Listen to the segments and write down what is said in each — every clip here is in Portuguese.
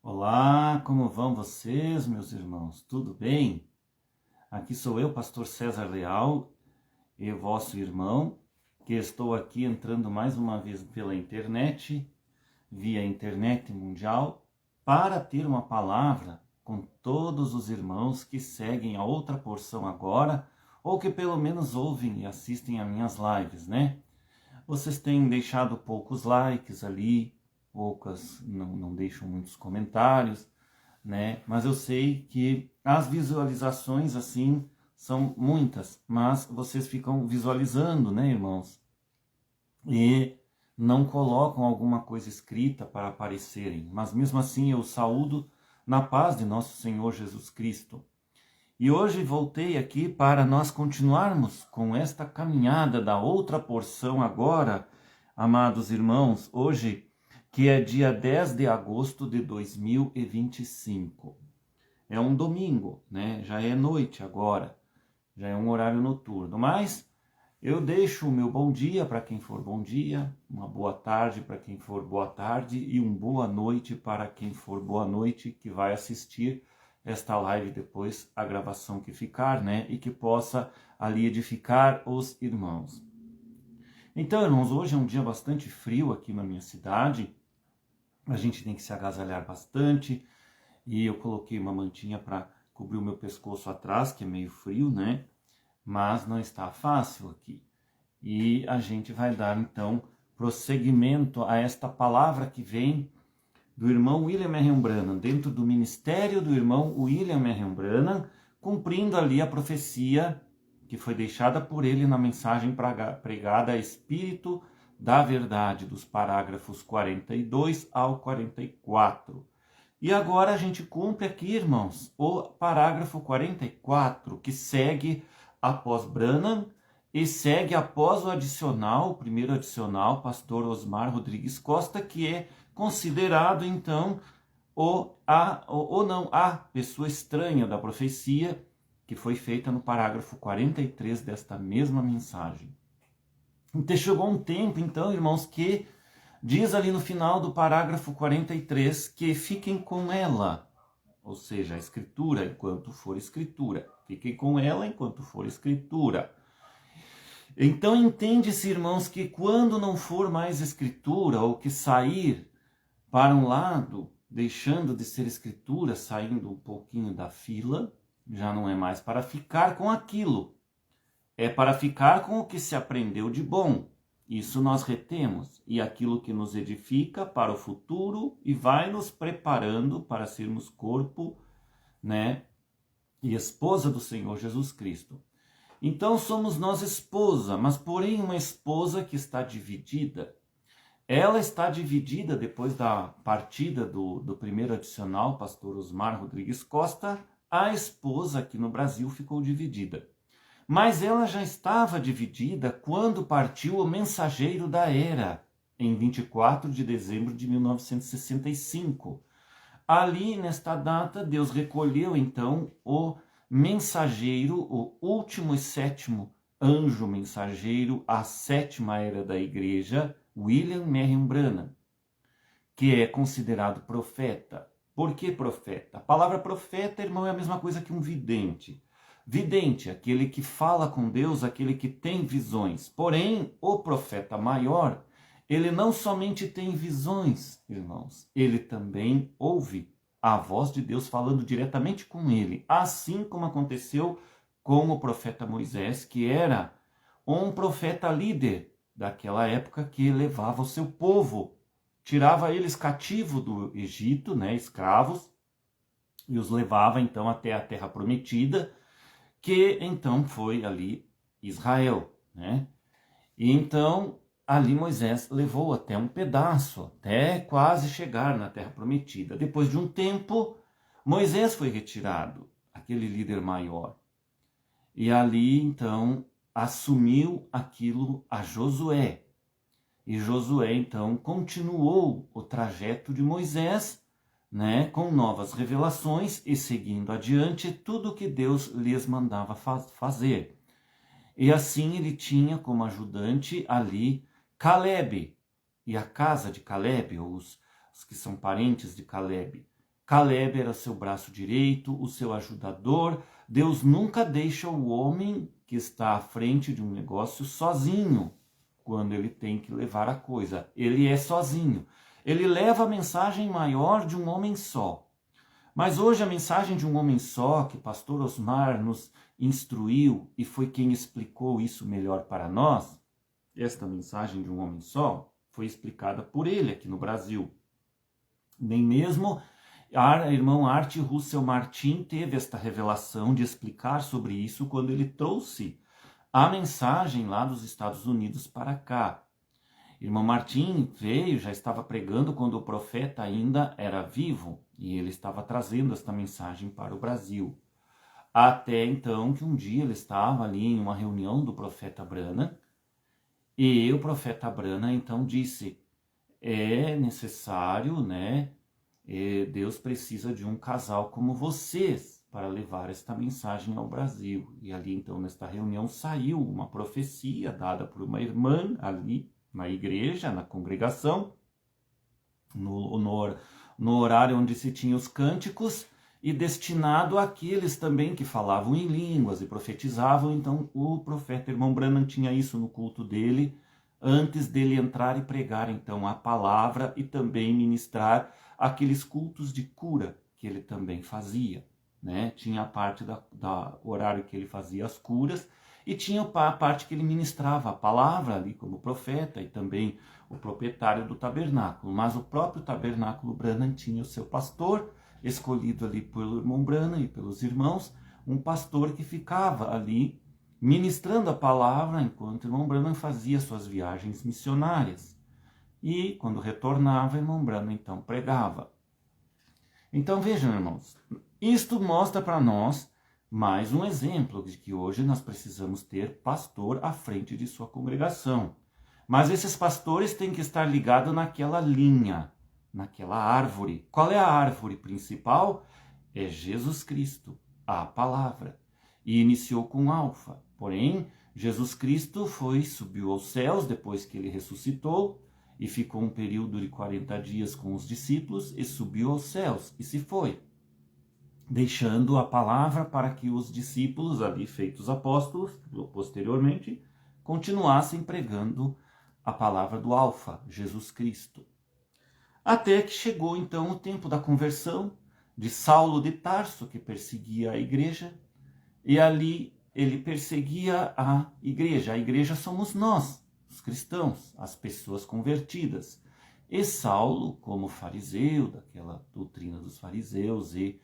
Olá, como vão vocês, meus irmãos? Tudo bem? Aqui sou eu, pastor César Leal, e vosso irmão, que estou aqui entrando mais uma vez pela internet, via internet mundial, para ter uma palavra com todos os irmãos que seguem a outra porção agora, ou que pelo menos ouvem e assistem a minhas lives, né? Vocês têm deixado poucos likes ali, poucas não deixam muitos comentários, né? Mas eu sei que as visualizações assim são muitas, mas vocês ficam visualizando, né, irmãos? E não colocam alguma coisa escrita para aparecerem. Mas mesmo assim eu saúdo na paz de nosso Senhor Jesus Cristo. E hoje voltei aqui para nós continuarmos com esta caminhada da outra porção agora, amados irmãos, hoje, que é dia 10 de agosto de 2025. É um domingo, né? Já é noite agora, já é um horário noturno, mas eu deixo o meu bom dia para quem for bom dia, uma boa tarde para quem for boa tarde e uma boa noite para quem for boa noite, que vai assistir esta live depois, a gravação que ficar, né? E que possa ali edificar os irmãos. Então, irmãos, hoje é um dia bastante frio aqui na minha cidade. A gente tem que se agasalhar bastante. E eu coloquei uma mantinha para cobrir o meu pescoço atrás, que é meio frio, né? Mas não está fácil aqui. E a gente vai dar, então, prosseguimento a esta palavra que vem do irmão William Marion Branham, dentro do ministério do irmão William Marion Branham, cumprindo ali a profecia que foi deixada por ele na mensagem pregada a Espírito da Verdade, dos parágrafos 42 ao 44. E agora a gente cumpre aqui, irmãos, o parágrafo 44, que segue após Branham e segue após o adicional, o primeiro adicional, pastor Osmar Rodrigues Costa, que é considerado, então, a pessoa estranha da profecia que foi feita no parágrafo 43 desta mesma mensagem. Então, chegou um tempo, então, irmãos, que diz ali no final do parágrafo 43 que fiquem com ela, ou seja, a escritura enquanto for escritura. Fiquem com ela enquanto for escritura. Então, entende-se, irmãos, que quando não for mais escritura, ou que sair para um lado, deixando de ser escritura, saindo um pouquinho da fila, já não é mais para ficar com aquilo. É para ficar com o que se aprendeu de bom. Isso nós retemos. E aquilo que nos edifica para o futuro e vai nos preparando para sermos corpo, né? E esposa do Senhor Jesus Cristo. Então somos nós esposa, mas porém uma esposa que está dividida. Ela está dividida depois da partida do primeiro adicional, pastor Osmar Rodrigues Costa, a esposa aqui no Brasil ficou dividida. Mas ela já estava dividida quando partiu o mensageiro da era, em 24 de dezembro de 1965. Ali, nesta data, Deus recolheu então o mensageiro, o último e sétimo anjo mensageiro, a sétima era da igreja, William Marion Branham, que é considerado profeta. Por que profeta? A palavra profeta, irmão, é a mesma coisa que um vidente. Vidente, aquele que fala com Deus, aquele que tem visões. Porém, o profeta maior, ele não somente tem visões, irmãos, ele também ouve a voz de Deus falando diretamente com ele, assim como aconteceu com o profeta Moisés, que era um profeta líder daquela época que levava o seu povo, tirava eles cativos do Egito, né, escravos, e os levava então até a terra prometida, que então foi ali Israel, né? E então ali Moisés levou até um pedaço, até quase chegar na terra prometida. Depois de um tempo, Moisés foi retirado, aquele líder maior. E ali então assumiu aquilo a Josué. E Josué então continuou o trajeto de Moisés, né, com novas revelações e seguindo adiante tudo o que Deus lhes mandava fazer. E assim ele tinha como ajudante ali Calebe e a casa de Calebe, os que são parentes de Calebe. Caleb era seu braço direito, o seu ajudador. Deus nunca deixa o homem que está à frente de um negócio sozinho, quando ele tem que levar a coisa. Ele é sozinho. Ele leva a mensagem maior de um homem só. Mas hoje a mensagem de um homem só, que o pastor Osmar nos instruiu e foi quem explicou isso melhor para nós, esta mensagem de um homem só foi explicada por ele aqui no Brasil. Nem mesmo irmão Art Russell Martin teve esta revelação de explicar sobre isso quando ele trouxe a mensagem lá dos Estados Unidos para cá. Irmão Martin veio, já estava pregando quando o profeta ainda era vivo, e ele estava trazendo esta mensagem para o Brasil. Até então que um dia ele estava ali em uma reunião do profeta Branham, e o profeta Branham então disse, é necessário, né, Deus precisa de um casal como vocês para levar esta mensagem ao Brasil. E ali então nesta reunião saiu uma profecia dada por uma irmã ali na igreja, na congregação, no horário onde se tinha os cânticos, e destinado àqueles também que falavam em línguas e profetizavam. Então o profeta irmão Branham tinha isso no culto dele, antes dele entrar e pregar então a palavra e também ministrar aqueles cultos de cura que ele também fazia, né? Tinha a parte da horário que ele fazia as curas, e tinha a parte que ele ministrava a palavra ali como profeta e também o proprietário do tabernáculo. Mas o próprio tabernáculo Branham tinha o seu pastor, escolhido ali pelo irmão Branham e pelos irmãos, um pastor que ficava ali ministrando a palavra enquanto o irmão Branham fazia suas viagens missionárias. E quando retornava, o irmão Branham então pregava. Então vejam, irmãos, isto mostra para nós mais um exemplo de que hoje nós precisamos ter pastor à frente de sua congregação. Mas esses pastores têm que estar ligados naquela linha, naquela árvore. Qual é a árvore principal? É Jesus Cristo, a palavra. E iniciou com Alfa. Porém, Jesus Cristo subiu aos céus depois que ele ressuscitou e ficou um período de 40 dias com os discípulos e subiu aos céus e se foi, deixando a palavra para que os discípulos, ali feitos apóstolos, posteriormente, continuassem pregando a palavra do Alfa, Jesus Cristo. Até que chegou então o tempo da conversão de Saulo de Tarso, que perseguia a igreja, e ali ele perseguia a igreja somos nós, os cristãos, as pessoas convertidas. E Saulo, como fariseu, daquela doutrina dos fariseus e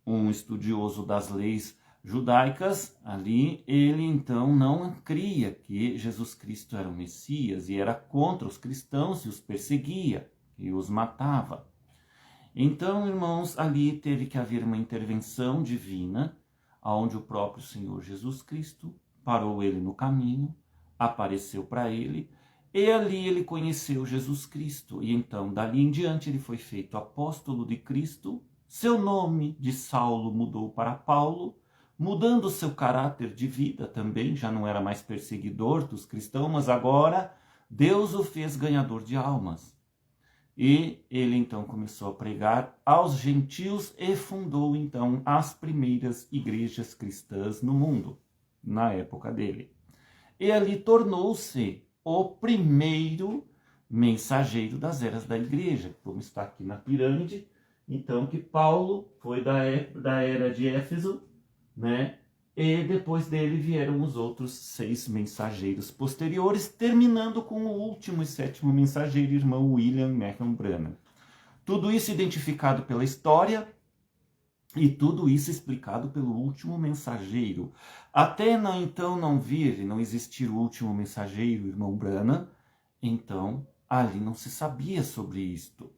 um estudioso das leis judaicas, ali ele então não cria que Jesus Cristo era o Messias e era contra os cristãos e os perseguia e os matava. Então, irmãos, ali teve que haver uma intervenção divina, onde o próprio Senhor Jesus Cristo parou ele no caminho, apareceu para ele, e ali ele conheceu Jesus Cristo. E então, dali em diante, ele foi feito apóstolo de Cristo. Seu nome de Saulo mudou para Paulo, mudando seu caráter de vida também, já não era mais perseguidor dos cristãos, mas agora Deus o fez ganhador de almas. E ele então começou a pregar aos gentios e fundou então as primeiras igrejas cristãs no mundo, na época dele. E ali tornou-se o primeiro mensageiro das eras da igreja, como está aqui na pirâmide. Então, que Paulo foi da era de Éfeso, né? E depois dele vieram os outros 6 mensageiros posteriores, terminando com o último e 7º mensageiro, irmão William Marion Branham. Tudo isso identificado pela história e tudo isso explicado pelo último mensageiro. Até então não vir e não existir o último mensageiro, irmão Branham, então ali não se sabia sobre isto.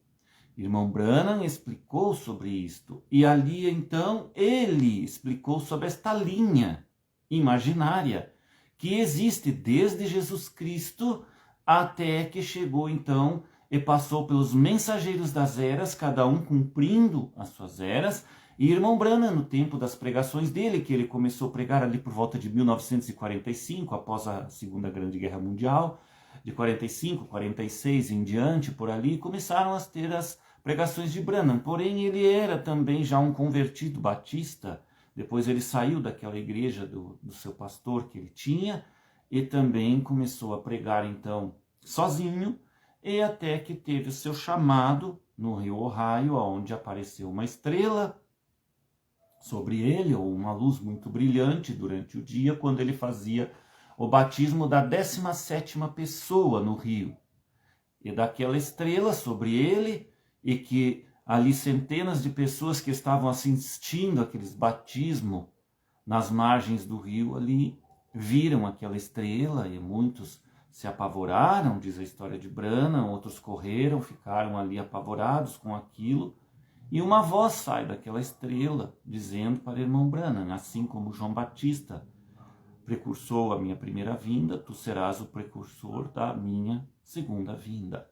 Irmão Branham explicou sobre isto, e ali então ele explicou sobre esta linha imaginária que existe desde Jesus Cristo até que chegou então e passou pelos mensageiros das eras, cada um cumprindo as suas eras. E irmão Branham, no tempo das pregações dele, que ele começou a pregar ali por volta de 1945, após a Segunda Grande Guerra Mundial, de 45, 46 em diante, por ali, começaram a ter as pregações de Branham. Porém, ele era também já um convertido batista. Depois ele saiu daquela igreja do seu pastor que ele tinha e também começou a pregar então sozinho, e até que teve o seu chamado no Rio Ohio, onde apareceu uma estrela sobre ele, ou uma luz muito brilhante durante o dia, quando ele fazia o batismo da 17ª pessoa no rio. E daquela estrela sobre ele, e que ali centenas de pessoas que estavam assistindo aqueles batismos nas margens do rio ali, viram aquela estrela e muitos se apavoraram, diz a história de Branham, outros correram, ficaram ali apavorados com aquilo, e uma voz sai daquela estrela dizendo para o irmão Branham, assim como João Batista precursou a minha primeira vinda, tu serás o precursor da minha segunda vinda.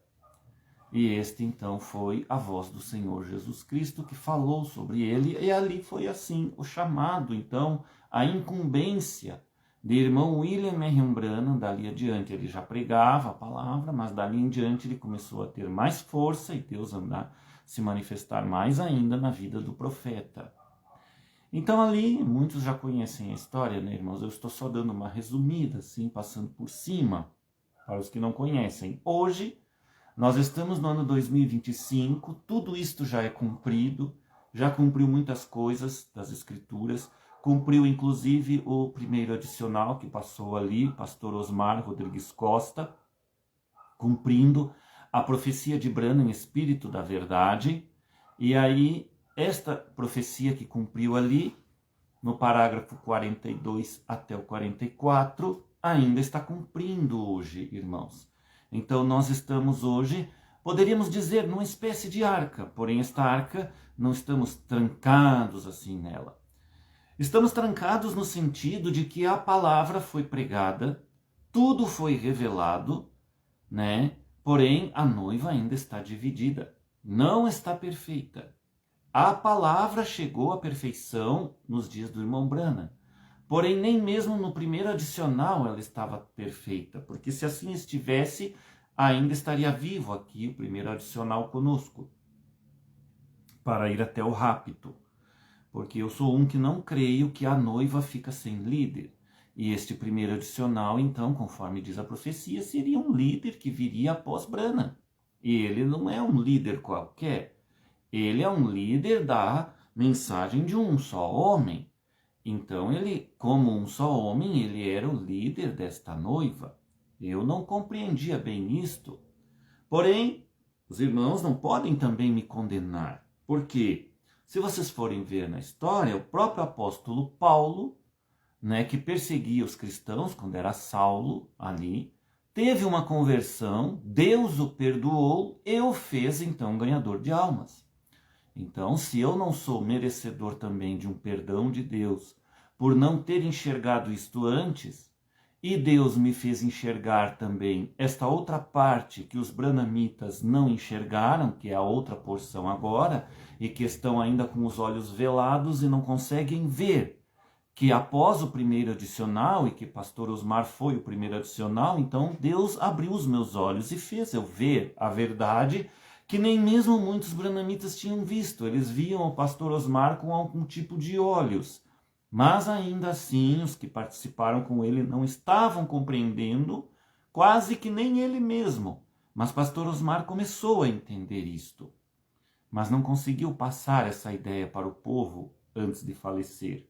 E este então foi a voz do Senhor Jesus Cristo que falou sobre ele, e ali foi assim o chamado, então, a incumbência de irmão William Marion Branham. Dali adiante ele já pregava a palavra, mas dali em diante ele começou a ter mais força e Deus andar se manifestar mais ainda na vida do profeta. Então ali, muitos já conhecem a história, né, irmãos? Eu estou só dando uma resumida, assim, passando por cima, para os que não conhecem. Hoje, nós estamos no ano 2025, tudo isto já é cumprido, já cumpriu muitas coisas das Escrituras, cumpriu inclusive o primeiro adicional que passou ali, pastor Osmar Rodrigues Costa, cumprindo a profecia de Branham, Espírito da Verdade. E aí, esta profecia que cumpriu ali, no parágrafo 42 até o 44, ainda está cumprindo hoje, irmãos. Então nós estamos hoje, poderíamos dizer, numa espécie de arca, porém esta arca não estamos trancados assim nela. Estamos trancados no sentido de que a palavra foi pregada, tudo foi revelado, né? Porém a noiva ainda está dividida, não está perfeita. A palavra chegou à perfeição nos dias do irmão Branham. Porém, nem mesmo no primeiro adicional ela estava perfeita, porque se assim estivesse, ainda estaria vivo aqui o primeiro adicional conosco, para ir até o rapto. Porque eu sou um que não creio que a noiva fica sem líder. E este primeiro adicional, então, conforme diz a profecia, seria um líder que viria após Branham. E ele não é um líder qualquer. Ele é um líder da mensagem de um só homem. Então ele, como um só homem, ele era o líder desta noiva. Eu não compreendia bem isto. Porém, os irmãos não podem também me condenar. Por quê? Se vocês forem ver na história, o próprio apóstolo Paulo, né, que perseguia os cristãos quando era Saulo ali, teve uma conversão, Deus o perdoou e o fez então ganhador de almas. Então, se eu não sou merecedor também de um perdão de Deus, por não ter enxergado isto antes, e Deus me fez enxergar também esta outra parte que os branhamitas não enxergaram, que é a outra porção agora, e que estão ainda com os olhos velados e não conseguem ver, que após o primeiro adicional, e que pastor Osmar foi o primeiro adicional, então Deus abriu os meus olhos e fez eu ver a verdade que nem mesmo muitos branhamitas tinham visto. Eles viam o pastor Osmar com algum tipo de olhos. Mas ainda assim, os que participaram com ele não estavam compreendendo, quase que nem ele mesmo. Mas pastor Osmar começou a entender isto. Mas não conseguiu passar essa ideia para o povo antes de falecer.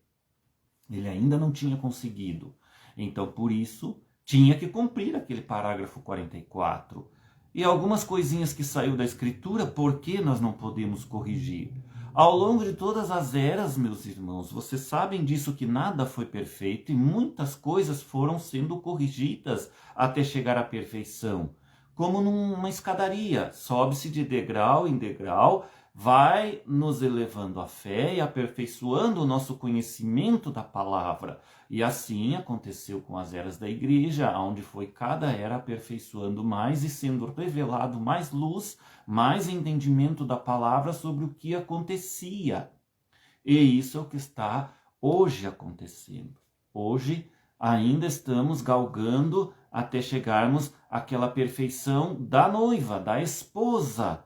Ele ainda não tinha conseguido. Então, por isso, tinha que cumprir aquele parágrafo 44. E algumas coisinhas que saiu da Escritura, por que nós não podemos corrigir? Ao longo de todas as eras, meus irmãos, vocês sabem disso, que nada foi perfeito e muitas coisas foram sendo corrigidas até chegar à perfeição. Como numa escadaria, sobe-se de degrau em degrau, vai nos elevando a fé e aperfeiçoando o nosso conhecimento da palavra. E assim aconteceu com as eras da igreja, onde foi cada era aperfeiçoando mais e sendo revelado mais luz, mais entendimento da palavra sobre o que acontecia. E isso é o que está hoje acontecendo. Hoje ainda estamos galgando até chegarmos àquela perfeição da noiva, da esposa,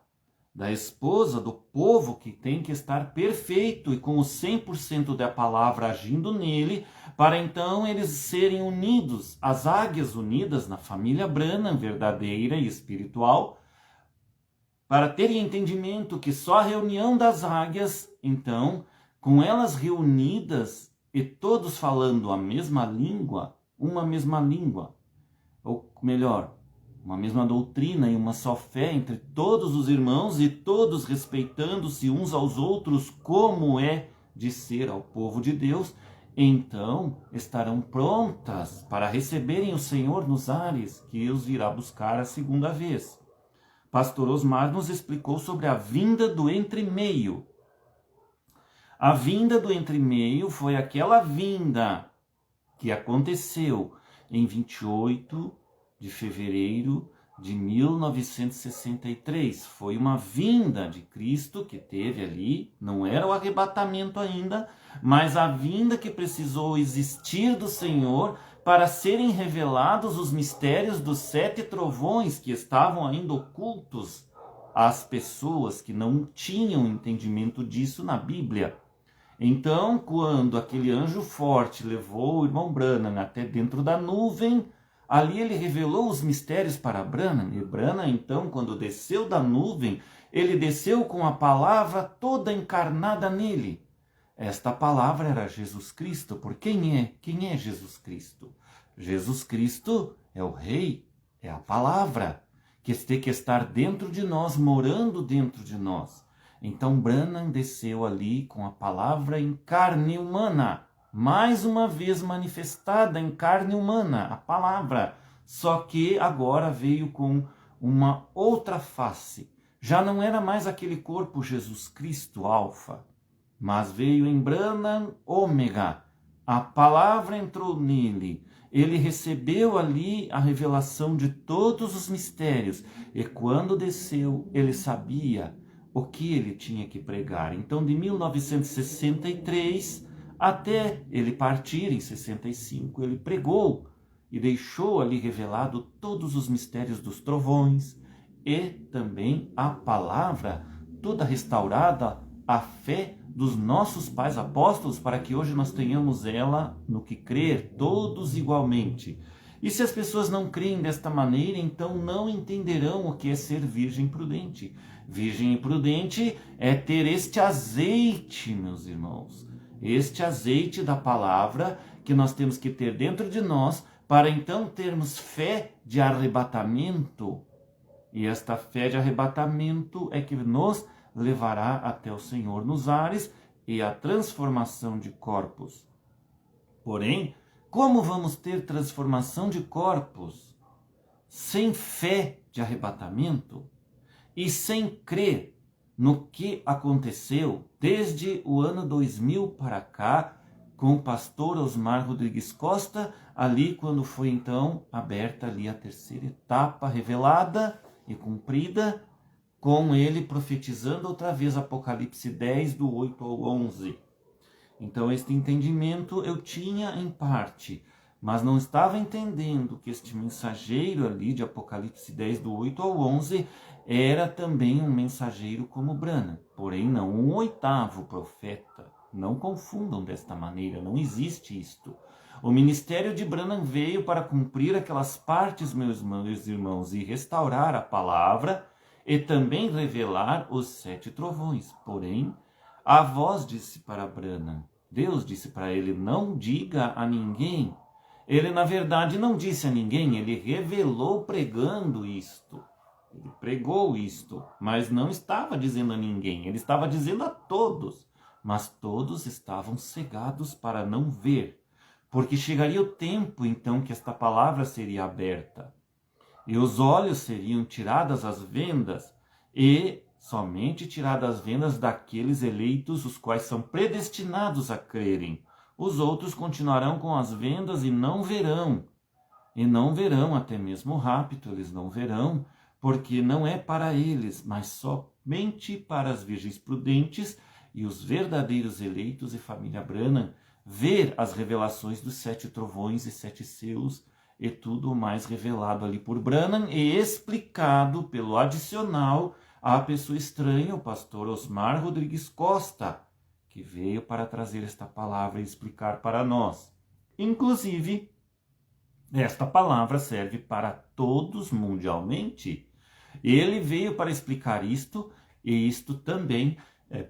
da esposa, do povo que tem que estar perfeito e com o 100% da palavra agindo nele, para então eles serem unidos, as águias unidas na família Branham, verdadeira e espiritual, para terem entendimento que só a reunião das águias, então, com elas reunidas e todos falando a mesma língua, uma mesma língua, ou melhor, uma mesma doutrina e uma só fé entre todos os irmãos e todos respeitando-se uns aos outros como é de ser ao povo de Deus, então estarão prontas para receberem o Senhor nos ares, que os virá buscar a segunda vez. Pastor Osmar nos explicou sobre a vinda do entremeio. A vinda do entremeio foi aquela vinda que aconteceu em 28 de fevereiro de 1963. Foi uma vinda de Cristo que teve ali, não era o arrebatamento ainda, mas a vinda que precisou existir do Senhor para serem revelados os mistérios dos 7 trovões que estavam ainda ocultos às pessoas que não tinham entendimento disso na Bíblia. Então, quando aquele anjo forte levou o irmão Branham até dentro da nuvem, ali ele revelou os mistérios para Branham. E Branham, então, quando desceu da nuvem, ele desceu com a palavra toda encarnada nele. Esta palavra era Jesus Cristo. Por quem é? Quem é Jesus Cristo? Jesus Cristo é o Rei, é a palavra, que tem que estar dentro de nós, morando dentro de nós. Então Branham desceu ali com a palavra em carne humana, mais uma vez manifestada em carne humana, a palavra, só que agora veio com uma outra face. Já não era mais aquele corpo Jesus Cristo Alfa, mas veio em Branham Ômega. A palavra entrou nele. Ele recebeu ali a revelação de todos os mistérios. E quando desceu, ele sabia o que ele tinha que pregar. Então, de 1963 até ele partir em 65, ele pregou e deixou ali revelado todos os mistérios dos trovões e também a palavra toda restaurada, a fé dos nossos pais apóstolos, para que hoje nós tenhamos ela no que crer, todos igualmente. E se as pessoas não creem desta maneira, então não entenderão o que é ser virgem prudente. Virgem prudente é ter este azeite, meus irmãos, este azeite da palavra que nós temos que ter dentro de nós, para então termos fé de arrebatamento. E esta fé de arrebatamento é que nos levará até o Senhor nos ares e a transformação de corpos. Porém, como vamos ter transformação de corpos sem fé de arrebatamento e sem crer no que aconteceu desde o ano 2000 para cá com o pastor Osmar Rodrigues Costa, ali quando foi então aberta ali a terceira etapa revelada e cumprida, com ele profetizando outra vez Apocalipse 10, do 8 ao 11. Então este entendimento eu tinha em parte, mas não estava entendendo que este mensageiro ali de Apocalipse 10, do 8 ao 11, era também um mensageiro como Branham, porém não um 8º profeta. Não confundam desta maneira, não existe isto. O ministério de Branham veio para cumprir aquelas partes, meus irmãos, e restaurar a palavra, e também revelar os 7 trovões. Porém, a voz disse para Branham, Deus disse para ele, não diga a ninguém. Ele, na verdade, não disse a ninguém, ele revelou pregando isto. Ele pregou isto, mas não estava dizendo a ninguém, ele estava dizendo a todos. Mas todos estavam cegados para não ver, porque chegaria o tempo, então, que esta palavra seria aberta. E os olhos seriam tiradas as vendas, e somente tiradas as vendas daqueles eleitos, os quais são predestinados a crerem. Os outros continuarão com as vendas e não verão até mesmo o rapto, eles não verão, porque não é para eles, mas somente para as virgens prudentes e os verdadeiros eleitos e família Branham, ver as revelações dos 7 trovões e 7 selos, e tudo mais revelado ali por Branham e explicado pelo adicional à pessoa estranha, o pastor Osmar Rodrigues Costa, que veio para trazer esta palavra e explicar para nós. Inclusive, esta palavra serve para todos mundialmente. Ele veio para explicar isto, e isto também é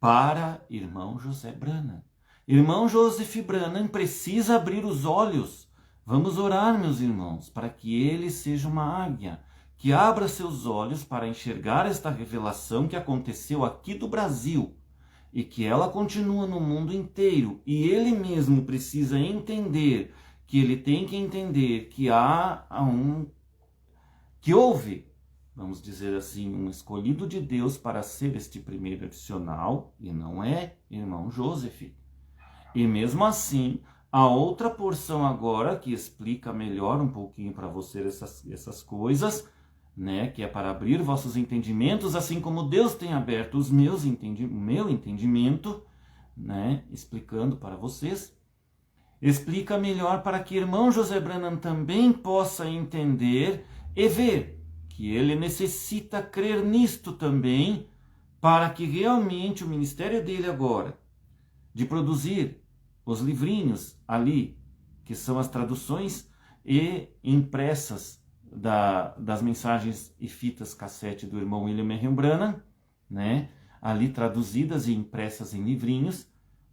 para irmão José Branham. Irmão Joseph Branham precisa abrir os olhos. Vamos orar, meus irmãos, para que ele seja uma águia, que abra seus olhos para enxergar esta revelação que aconteceu aqui do Brasil e que ela continua no mundo inteiro. E ele mesmo precisa entender que ele tem que entender que que houve, vamos dizer assim, um escolhido de Deus para ser este primeiro adicional, e não é irmão Joseph. E mesmo assim, a outra porção agora, que explica melhor um pouquinho para você essas coisas, né, que é para abrir vossos entendimentos, assim como Deus tem aberto o meu entendimento, né, explicando para vocês, explica melhor para que irmão José Branham também possa entender e ver que ele necessita crer nisto também, para que realmente o ministério dele agora, de produzir os livrinhos ali, que são as traduções e impressas das mensagens e fitas cassete do irmão William Marion Branham, né, ali traduzidas e impressas em livrinhos,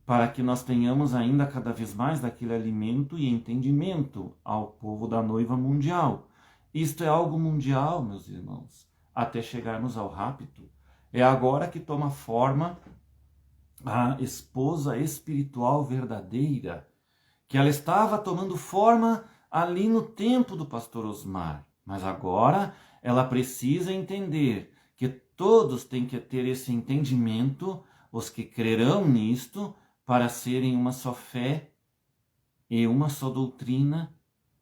para que nós tenhamos ainda cada vez mais daquele alimento e entendimento ao povo da noiva mundial. Isto é algo mundial, meus irmãos, até chegarmos ao rapto. É agora que toma forma a esposa espiritual verdadeira, que ela estava tomando forma ali no tempo do pastor Osmar, mas agora ela precisa entender que todos têm que ter esse entendimento, os que crerão nisto, para serem uma só fé e uma só doutrina,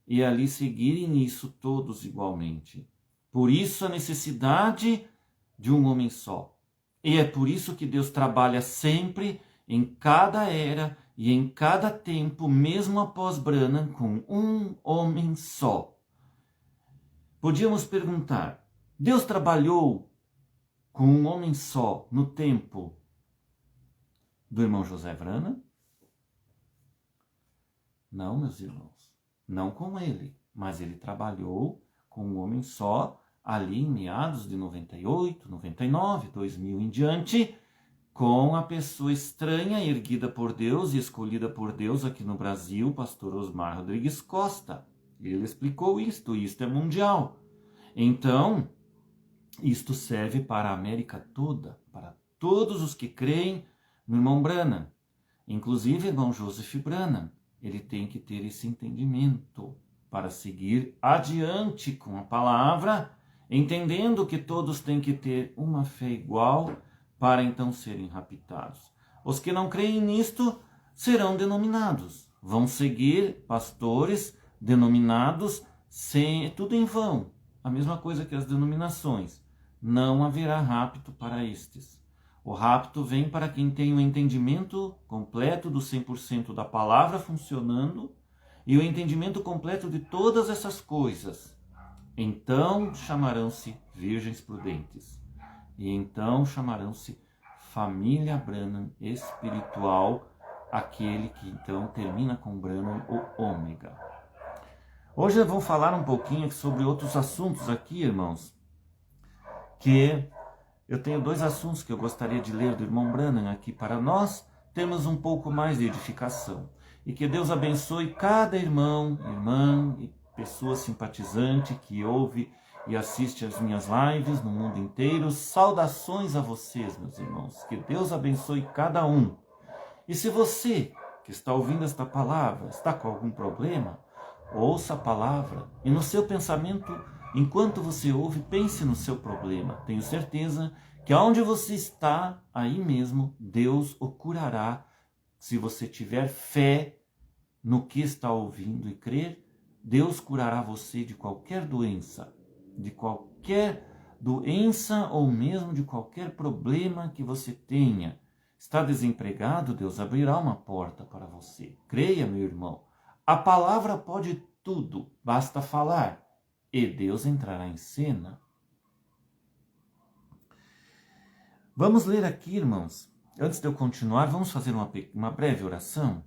e ali seguirem nisso todos igualmente. Por isso a necessidade de um homem só. E é por isso que Deus trabalha sempre, em cada era e em cada tempo, mesmo após Branham, com um homem só. Podíamos perguntar, Deus trabalhou com um homem só no tempo do irmão José Branham? Não, meus irmãos, não com ele, mas ele trabalhou com um homem só ali em meados de 98, 99, 2000 em diante, com a pessoa estranha, erguida por Deus e escolhida por Deus aqui no Brasil, pastor Osmar Rodrigues Costa. Ele explicou isto é mundial. Então, isto serve para a América toda, para todos os que creem no irmão Branham, inclusive irmão Joseph Branham. Ele tem que ter esse entendimento para seguir adiante com a palavra, entendendo que todos têm que ter uma fé igual para então serem raptados. Os que não creem nisto serão denominados, vão seguir pastores denominados, tudo em vão, a mesma coisa que as denominações. Não haverá rapto para estes. O rapto vem para quem tem o entendimento completo do 100% da palavra funcionando e o entendimento completo de todas essas coisas. Então chamarão-se virgens prudentes. E então chamarão-se família Branham espiritual, aquele que então termina com Branham, o ômega. Hoje vamos falar um pouquinho sobre outros assuntos aqui, irmãos, que eu tenho 2 assuntos que eu gostaria de ler do irmão Branham aqui para nós termos um pouco mais de edificação. E que Deus abençoe cada irmão, irmã e pessoa simpatizante que ouve e assiste as minhas lives no mundo inteiro. Saudações a vocês, meus irmãos. Que Deus abençoe cada um. E se você que está ouvindo esta palavra está com algum problema, ouça a palavra e no seu pensamento, enquanto você ouve, pense no seu problema. Tenho certeza que aonde você está, aí mesmo, Deus o curará. Se você tiver fé no que está ouvindo e crer, Deus curará você de qualquer doença ou mesmo de qualquer problema que você tenha. Está desempregado? Deus abrirá uma porta para você. Creia, meu irmão. A palavra pode tudo, basta falar. E Deus entrará em cena. Vamos ler aqui, irmãos. Antes de eu continuar, vamos fazer uma breve oração.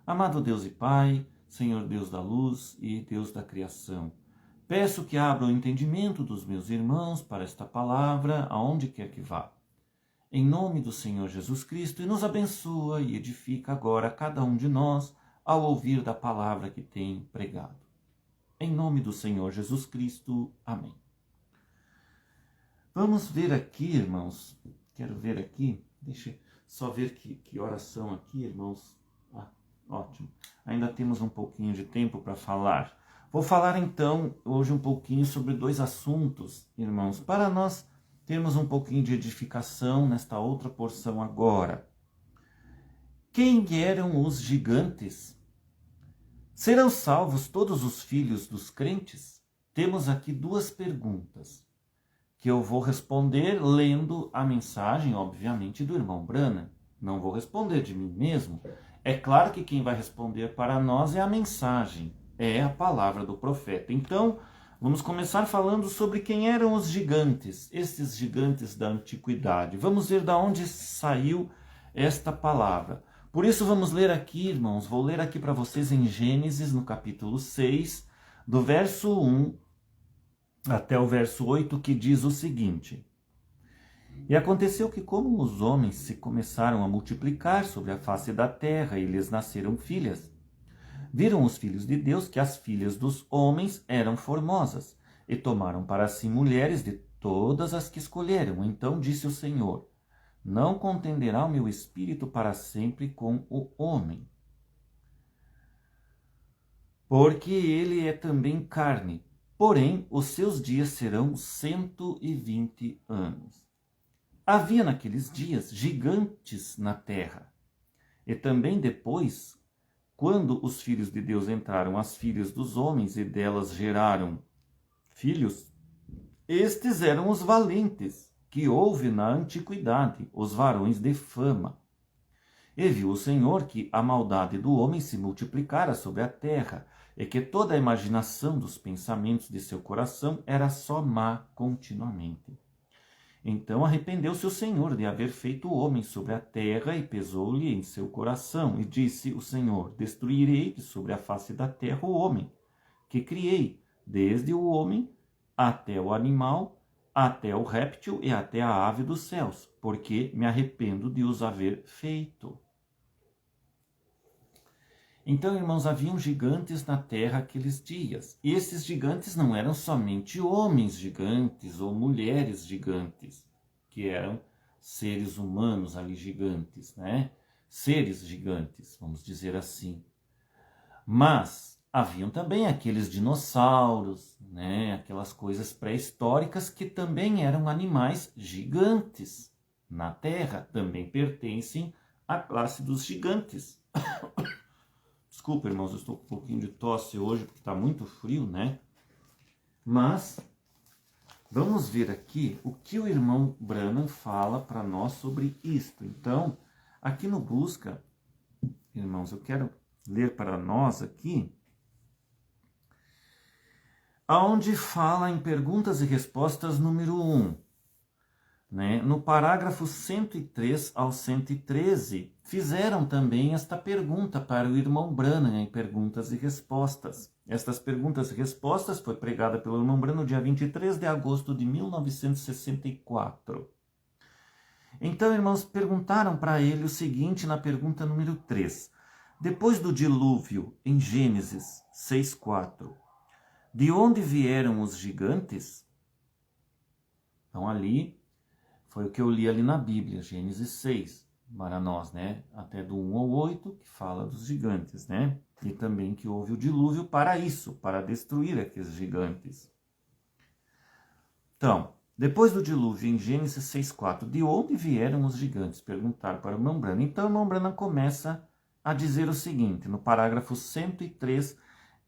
Amado Deus e Pai, Senhor Deus da luz e Deus da criação, peço que abra o entendimento dos meus irmãos para esta palavra, aonde quer que vá. Em nome do Senhor Jesus Cristo, e nos abençoa e edifica agora cada um de nós ao ouvir da palavra que tem pregado. Em nome do Senhor Jesus Cristo. Amém. Vamos ver aqui, irmãos. Quero ver aqui. Deixa eu só ver que horas são aqui, irmãos. Ótimo. Ainda temos um pouquinho de tempo para falar. Vou falar então hoje um pouquinho sobre dois assuntos, irmãos, para nós termos um pouquinho de edificação nesta outra porção agora. Quem eram os gigantes? Serão salvos todos os filhos dos crentes? Temos aqui duas perguntas que eu vou responder lendo a mensagem, obviamente, do irmão Branham. Não vou responder de mim mesmo. É claro que quem vai responder para nós é a mensagem, é a palavra do profeta. Então, vamos começar falando sobre quem eram os gigantes, esses gigantes da antiguidade. Vamos ver de onde saiu esta palavra. Por isso vamos ler aqui, irmãos, vou ler aqui para vocês em Gênesis, no capítulo 6, do verso 1 até o verso 8, que diz o seguinte: E aconteceu que, como os homens se começaram a multiplicar sobre a face da terra e lhes nasceram filhas, viram os filhos de Deus que as filhas dos homens eram formosas, e tomaram para si mulheres de todas as que escolheram. Então disse o Senhor: Não contenderá o meu espírito para sempre com o homem, porque ele é também carne, porém os seus dias serão 120 anos. Havia naqueles dias gigantes na terra. E também depois, quando os filhos de Deus entraram as filhas dos homens e delas geraram filhos, estes eram os valentes, que houve na antiguidade, os varões de fama. E viu o Senhor que a maldade do homem se multiplicara sobre a terra, e que toda a imaginação dos pensamentos de seu coração era só má continuamente. Então arrependeu-se o Senhor de haver feito o homem sobre a terra, e pesou-lhe em seu coração, e disse o Senhor: Destruirei de sobre a face da terra o homem, que criei, desde o homem até o animal, até o réptil e até a ave dos céus, porque me arrependo de os haver feito. Então, irmãos, haviam gigantes na terra aqueles dias. E esses gigantes não eram somente homens gigantes ou mulheres gigantes, que eram seres humanos ali gigantes, né? Seres gigantes, vamos dizer assim. Mas haviam também aqueles dinossauros, né? Aquelas coisas pré-históricas que também eram animais gigantes na terra, também pertencem à classe dos gigantes. Desculpa, irmãos, eu estou com um pouquinho de tosse hoje, porque está muito frio, né? Mas vamos ver aqui o que o irmão Branham fala para nós sobre isto. Então, aqui no Busca, irmãos, eu quero ler para nós aqui, aonde fala em perguntas e respostas número 1. Né? No parágrafo 103 ao 113, fizeram também esta pergunta para o irmão Branham em perguntas e respostas. Estas perguntas e respostas foi pregada pelo irmão Branham no dia 23 de agosto de 1964. Então, irmãos, perguntaram para ele o seguinte na pergunta número 3. Depois do dilúvio, em Gênesis 6:4, de onde vieram os gigantes? Então, ali foi o que eu li ali na Bíblia, Gênesis 6, para nós, né? Até do 1 ao 8, que fala dos gigantes, né? E também que houve o dilúvio para isso, para destruir aqueles gigantes. Então, depois do dilúvio, em Gênesis 6:4, de onde vieram os gigantes? Perguntaram para o irmão Branham. Então, o irmão Branham começa a dizer o seguinte, no parágrafo 103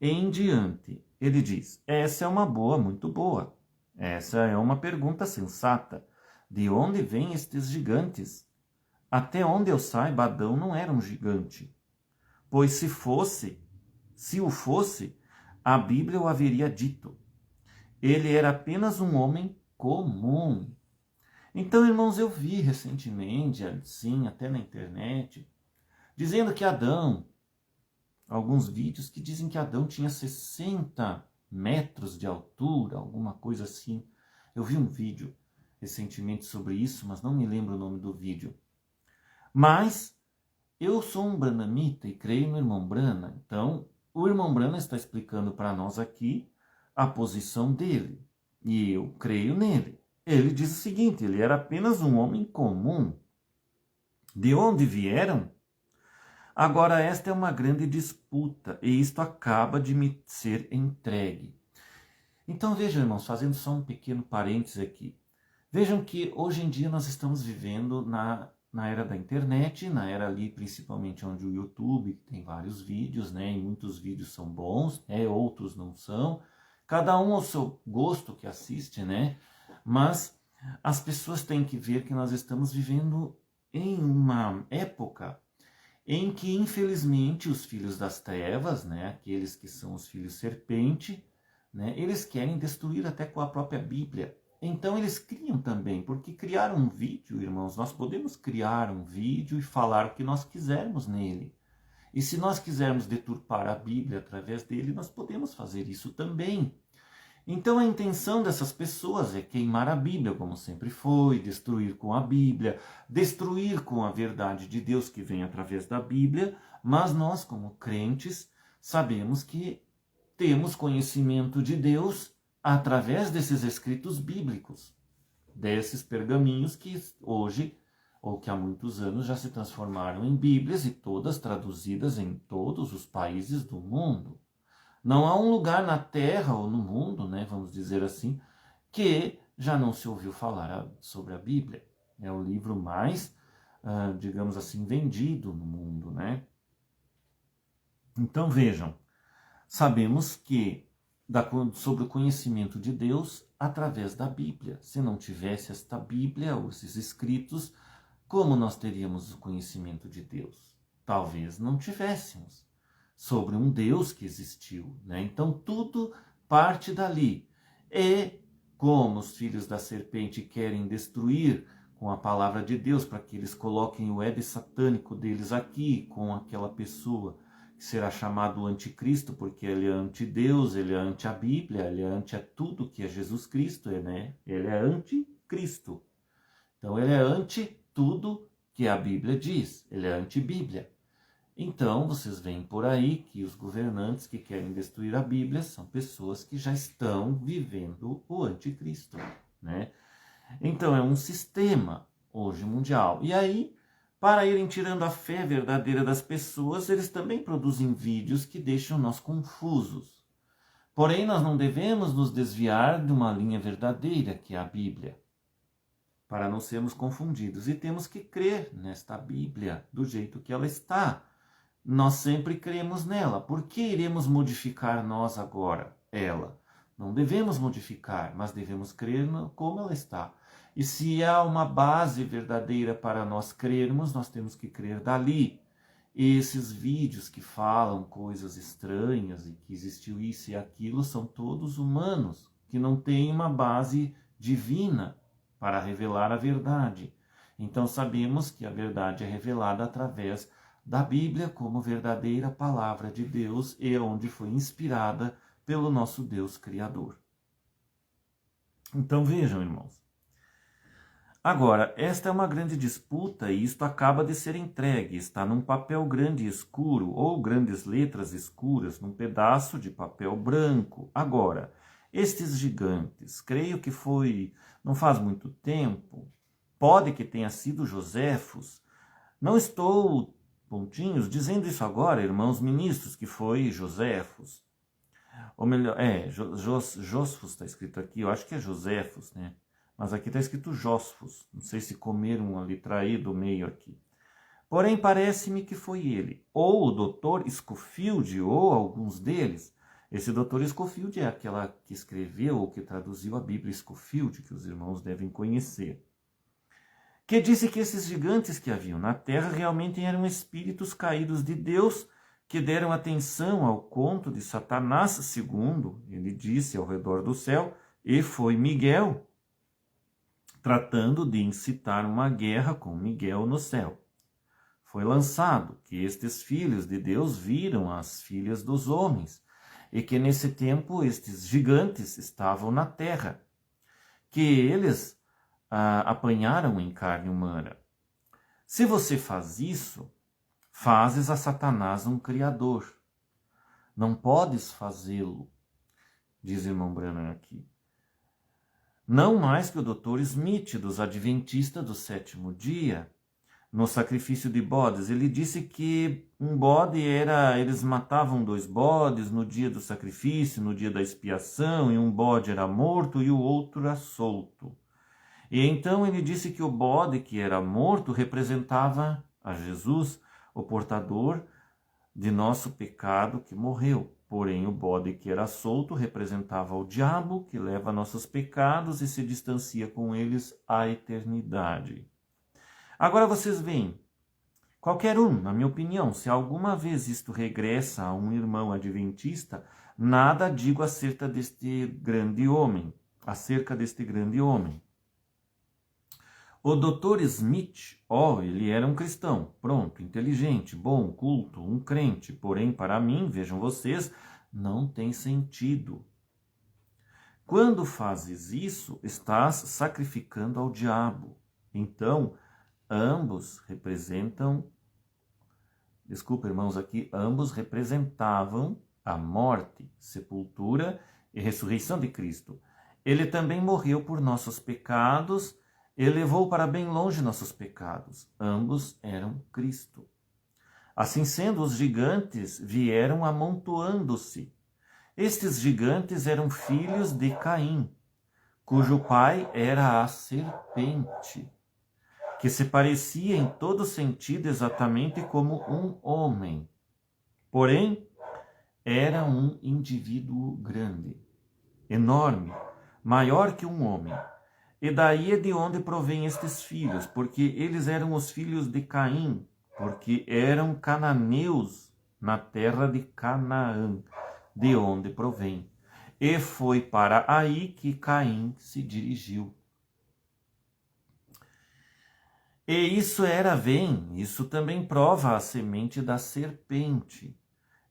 em diante. Ele diz: essa é uma boa, muito boa. Essa é uma pergunta sensata. De onde vêm estes gigantes? Até onde eu saiba, Adão não era um gigante. Pois se o fosse, a Bíblia o haveria dito. Ele era apenas um homem comum. Então, irmãos, eu vi recentemente, sim, até na internet, dizendo que Adão, alguns vídeos que dizem que Adão tinha 60 metros de altura, alguma coisa assim. Eu vi um vídeo recentemente sobre isso, mas não me lembro o nome do vídeo. Mas eu sou um branamita e creio no irmão Brana. Então, o irmão Brana está explicando para nós aqui a posição dele. E eu creio nele. Ele diz o seguinte, ele era apenas um homem comum. De onde vieram? Agora, esta é uma grande disputa e isto acaba de me ser entregue. Então, vejam, irmãos, fazendo só um pequeno parênteses aqui. Vejam que hoje em dia nós estamos vivendo na era da internet, na era ali principalmente onde o YouTube tem vários vídeos, né? E muitos vídeos são bons, né? Outros não são. Cada um ao seu gosto que assiste, né? Mas as pessoas têm que ver que nós estamos vivendo em uma época em que, infelizmente, os filhos das trevas, né, aqueles que são os filhos serpente, né, eles querem destruir até com a própria Bíblia. Então eles criam também, porque criar um vídeo, irmãos, nós podemos criar um vídeo e falar o que nós quisermos nele. E se nós quisermos deturpar a Bíblia através dele, nós podemos fazer isso também. Então a intenção dessas pessoas é queimar a Bíblia, como sempre foi, destruir com a Bíblia, destruir com a verdade de Deus que vem através da Bíblia, mas nós, como crentes, sabemos que temos conhecimento de Deus através desses escritos bíblicos, desses pergaminhos que hoje, ou que há muitos anos, já se transformaram em Bíblias e todas traduzidas em todos os países do mundo. Não há um lugar na Terra ou no mundo, né, vamos dizer assim, que já não se ouviu falar sobre a Bíblia. É o livro mais, digamos assim, vendido no mundo, né? Então vejam, sabemos que sobre o conhecimento de Deus através da Bíblia. Se não tivesse esta Bíblia ou esses escritos, como nós teríamos o conhecimento de Deus? Talvez não tivéssemos. Sobre um Deus que existiu, né? Então tudo parte dali. E como os filhos da serpente querem destruir com a palavra de Deus, para que eles coloquem o ego satânico deles aqui, com aquela pessoa que será chamado anticristo, porque ele é anti-Deus, ele é anti a Bíblia, ele é anti a tudo que é Jesus Cristo, né? Ele é anticristo. Então ele é anti tudo que a Bíblia diz, ele é anti-Bíblia. Então, vocês veem por aí que os governantes que querem destruir a Bíblia são pessoas que já estão vivendo o anticristo, né? Então, é um sistema hoje mundial. E aí, para irem tirando a fé verdadeira das pessoas, eles também produzem vídeos que deixam nós confusos. Porém, nós não devemos nos desviar de uma linha verdadeira, que é a Bíblia, para não sermos confundidos. E temos que crer nesta Bíblia do jeito que ela está. Nós sempre cremos nela. Por que iremos modificar nós agora ela? Não devemos modificar, mas devemos crer como ela está. E se há uma base verdadeira para nós crermos, nós temos que crer dali. E esses vídeos que falam coisas estranhas e que existiu isso e aquilo são todos humanos, que não têm uma base divina para revelar a verdade. Então sabemos que a verdade é revelada através da Bíblia como verdadeira palavra de Deus e onde foi inspirada pelo nosso Deus Criador. Então vejam, irmãos. Agora, esta é uma grande disputa e isto acaba de ser entregue. Está num papel grande e escuro ou grandes letras escuras num pedaço de papel branco. Agora, estes gigantes, creio que foi, não faz muito tempo, pode que tenha sido Joséfos. Não estou pontinhos, dizendo isso agora, irmãos ministros, que foi Joséfos. Ou melhor, Jósfos está escrito aqui, eu acho que é Joséfos, né? Mas aqui está escrito Jósfos. Não sei se comeram a letra E do meio aqui. Porém, parece-me que foi ele. Ou o Dr. Scofield, ou alguns deles. Esse Dr. Scofield é aquela que escreveu ou que traduziu a Bíblia Scofield, que os irmãos devem conhecer. Que disse que esses gigantes que haviam na terra realmente eram espíritos caídos de Deus, que deram atenção ao conto de Satanás, segundo ele disse, ao redor do céu, e foi Miguel, tratando de incitar uma guerra com Miguel no céu. Foi lançado que estes filhos de Deus viram as filhas dos homens, e que nesse tempo estes gigantes estavam na terra, que eles apanharam em carne humana. Se você faz isso, fazes a Satanás um criador. Não podes fazê-lo, diz o irmão Branham aqui. Não mais que o Dr. Smith, dos Adventistas do Sétimo Dia, no sacrifício de bodes, ele disse que um bode eles matavam 2 bodes no dia do sacrifício, no dia da expiação, e um bode era morto e o outro era solto. E então ele disse que o bode que era morto representava a Jesus, o portador de nosso pecado que morreu. Porém, o bode que era solto representava o diabo, que leva nossos pecados e se distancia com eles à eternidade. Agora vocês veem, qualquer um, na minha opinião, se alguma vez isto regressa a um irmão adventista, nada digo acerca deste grande homem. O Dr. Smith, ele era um cristão, pronto, inteligente, bom, culto, um crente. Porém, para mim, vejam vocês, não tem sentido. Quando fazes isso, estás sacrificando ao diabo. Então, ambos representavam a morte, sepultura e ressurreição de Cristo. Ele também morreu por nossos pecados e levou para bem longe nossos pecados. Ambos eram Cristo. Assim sendo, os gigantes vieram amontoando-se. Estes gigantes eram filhos de Caim, cujo pai era a serpente, que se parecia em todo sentido exatamente como um homem. Porém, era um indivíduo grande, enorme, maior que um homem. E daí é de onde provém estes filhos, porque eles eram os filhos de Caim, porque eram cananeus na terra de Canaã, de onde provém. E foi para aí que Caim se dirigiu. E isso isso também prova a semente da serpente.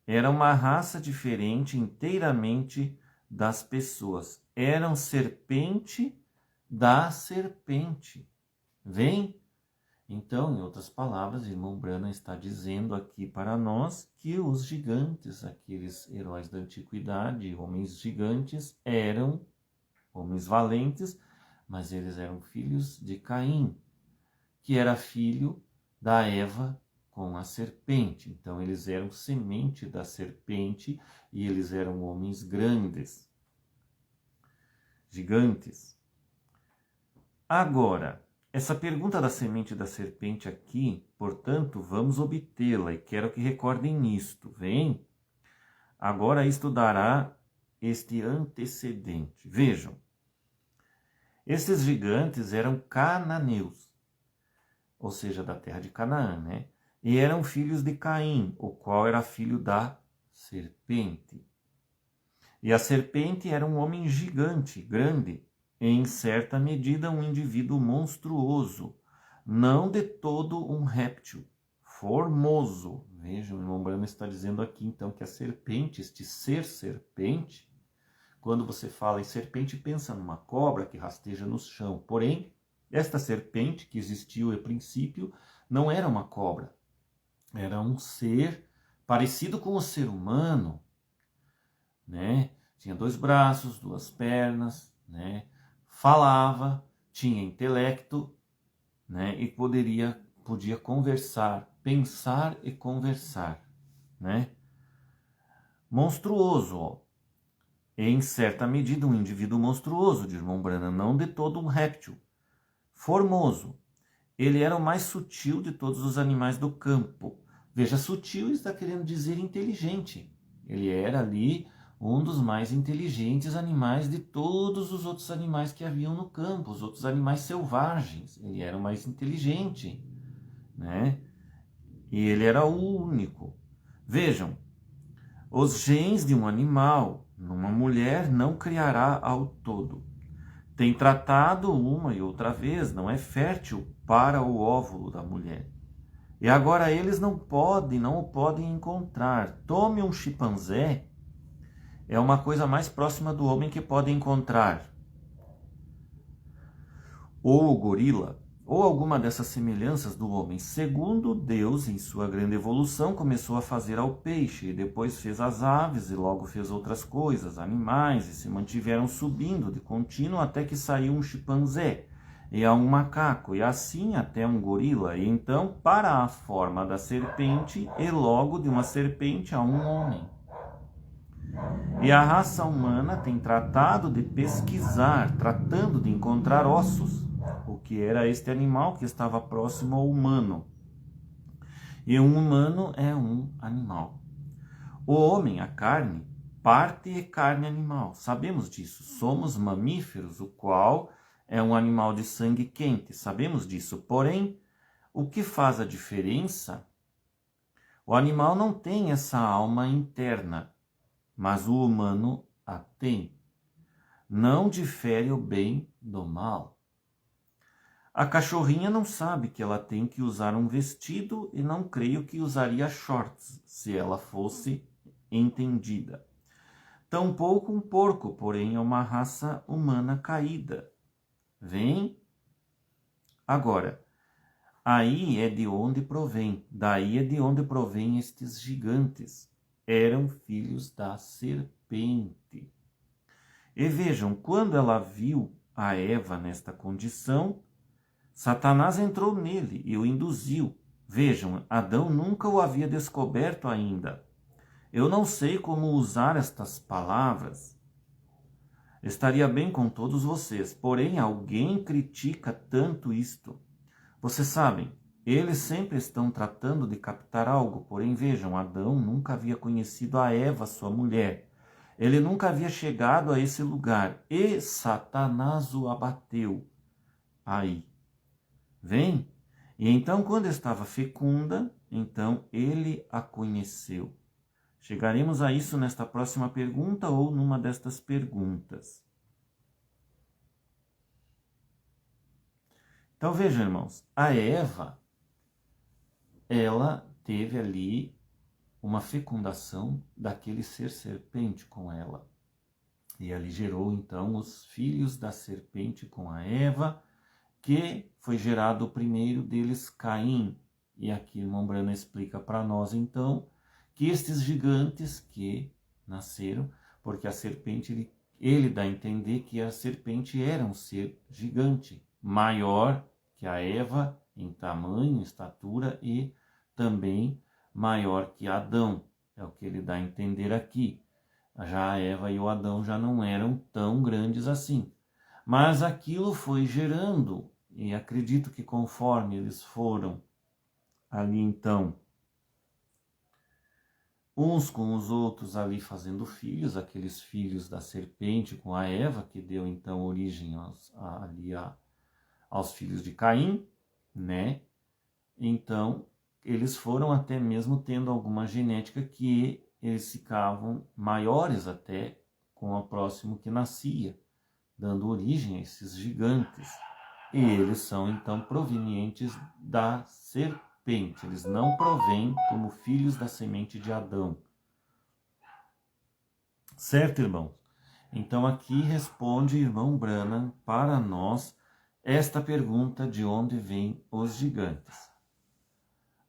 Era uma raça diferente inteiramente das pessoas. Eram serpente da serpente. Vem? Então, em outras palavras, o irmão Branham está dizendo aqui para nós que os gigantes, aqueles heróis da antiguidade, homens gigantes, eram homens valentes, mas eles eram filhos de Caim, que era filho da Eva com a serpente. Então, eles eram semente da serpente e eles eram homens grandes, gigantes. Agora, essa pergunta da semente da serpente aqui, portanto, vamos obtê-la e quero que recordem isto, vem? Agora isto dará este antecedente. Vejam, esses gigantes eram cananeus, ou seja, da terra de Canaã, né? E eram filhos de Caim, o qual era filho da serpente. E a serpente era um homem gigante, grande, em certa medida um indivíduo monstruoso, não de todo um réptil, formoso. Vejam, o irmão Branham está dizendo aqui então que a serpente, este ser serpente, quando você fala em serpente, pensa numa cobra que rasteja no chão. Porém, esta serpente que existiu a princípio não era uma cobra, era um ser parecido com o ser humano, né? Tinha 2 braços, 2 pernas, né? Falava, tinha intelecto, né? E podia conversar, pensar e conversar, né? Monstruoso, ó. Em certa medida um indivíduo monstruoso, diz irmão Branham, não de todo um réptil. Formoso. Ele era o mais sutil de todos os animais do campo. Veja, sutil está querendo dizer inteligente. Ele era ali um dos mais inteligentes animais de todos os outros animais que haviam no campo, os outros animais selvagens. Ele era o mais inteligente, né? E ele era o único. Vejam, os genes de um animal numa mulher não criará ao todo. tem tratado uma e outra vez, não é fértil para o óvulo da mulher. E agora eles não o podem encontrar. Tome um chimpanzé, é uma coisa mais próxima do homem que pode encontrar. Ou o gorila, ou alguma dessas semelhanças do homem. Segundo Deus, em sua grande evolução, começou a fazer ao peixe, e depois fez as aves, e logo fez outras coisas, animais, e se mantiveram subindo de contínuo até que saiu um chimpanzé, e a um macaco, e assim até um gorila, e então para a forma da serpente, e logo de uma serpente a um homem. E a raça humana tem tratado de pesquisar, tratando de encontrar ossos, o que era este animal que estava próximo ao humano. E um humano é um animal. O homem, a carne, parte é carne animal. Sabemos disso. Somos mamíferos, o qual é um animal de sangue quente. Sabemos disso. Porém, o que faz a diferença? O animal não tem essa alma interna, mas o humano a tem. Não difere o bem do mal. A cachorrinha não sabe que ela tem que usar um vestido e não creio que usaria shorts se ela fosse entendida. Tampouco um porco, porém é uma raça humana caída. Vem? Agora, aí é de onde provém, daí é de onde provém estes gigantes. Eram filhos da serpente. E vejam, quando ela viu a Eva nesta condição, Satanás entrou nele e o induziu. Vejam, Adão nunca o havia descoberto ainda. Eu não sei como usar estas palavras. Estaria bem com todos vocês, porém alguém critica tanto isto. Vocês sabem, eles sempre estão tratando de captar algo, porém vejam, Adão nunca havia conhecido a Eva, sua mulher. Ele nunca havia chegado a esse lugar e Satanás o abateu. Aí, vem? E então, quando estava fecunda, então ele a conheceu. Chegaremos a isso nesta próxima pergunta ou numa destas perguntas. Então vejam, irmãos, a Eva, ela teve ali uma fecundação daquele ser serpente com ela. E ali gerou então os filhos da serpente com a Eva, que foi gerado o primeiro deles, Caim. E aqui o irmão Brana explica para nós então que estes gigantes que nasceram, porque a serpente, ele dá a entender que a serpente era um ser gigante, maior que a Eva em tamanho, estatura e também maior que Adão. É o que ele dá a entender aqui. Já a Eva e o Adão já não eram tão grandes assim. Mas aquilo foi gerando, e acredito que conforme eles foram ali então, uns com os outros ali fazendo filhos, aqueles filhos da serpente com a Eva, que deu então origem aos filhos de Caim, né? Então, eles foram até mesmo tendo alguma genética que eles ficavam maiores até com o próximo que nascia, dando origem a esses gigantes. E eles são então provenientes da serpente. Eles não provêm como filhos da semente de Adão. Certo, irmãos? Então aqui responde irmão Brana para nós esta pergunta de onde vêm os gigantes.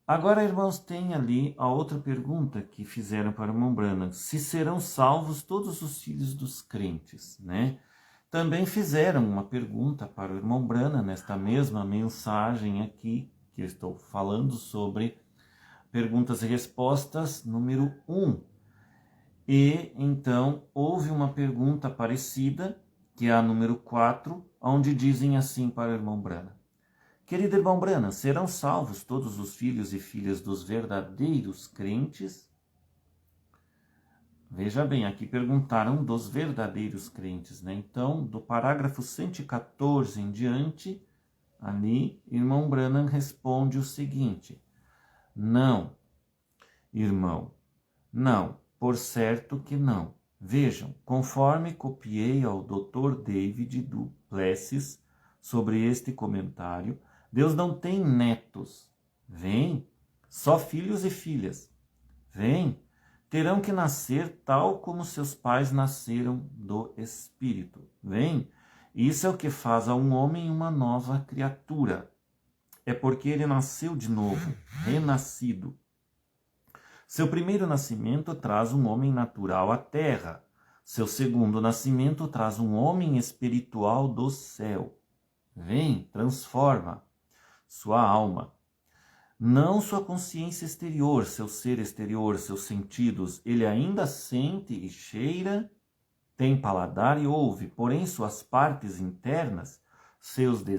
Agora, irmãos, tem ali a outra pergunta que fizeram para o irmão Brana. Se serão salvos todos os filhos dos crentes, né? Também fizeram uma pergunta para o irmão Brana nesta mesma mensagem aqui, que eu estou falando sobre perguntas e respostas número 1. E então houve uma pergunta parecida, que é a número 4, onde dizem assim para o irmão Brana. Querido irmão Brana, serão salvos todos os filhos e filhas dos verdadeiros crentes? Veja bem, aqui perguntaram dos verdadeiros crentes, né? Então, do parágrafo 114 em diante, ali, irmão Branham responde o seguinte: não, irmão, não, por certo que não. Vejam, conforme copiei ao Dr. David du Plessis sobre este comentário, Deus não tem netos. Vem, só filhos e filhas. Vem, terão que nascer tal como seus pais nasceram do Espírito. Vem, isso é o que faz a um homem uma nova criatura. É porque ele nasceu de novo, renascido. Seu primeiro nascimento traz um homem natural à terra. Seu segundo nascimento traz um homem espiritual do céu. Vem, transforma sua alma. Não sua consciência exterior, seu ser exterior, seus sentidos. Ele ainda sente e cheira, tem paladar e ouve, porém suas partes internas, seus desejos,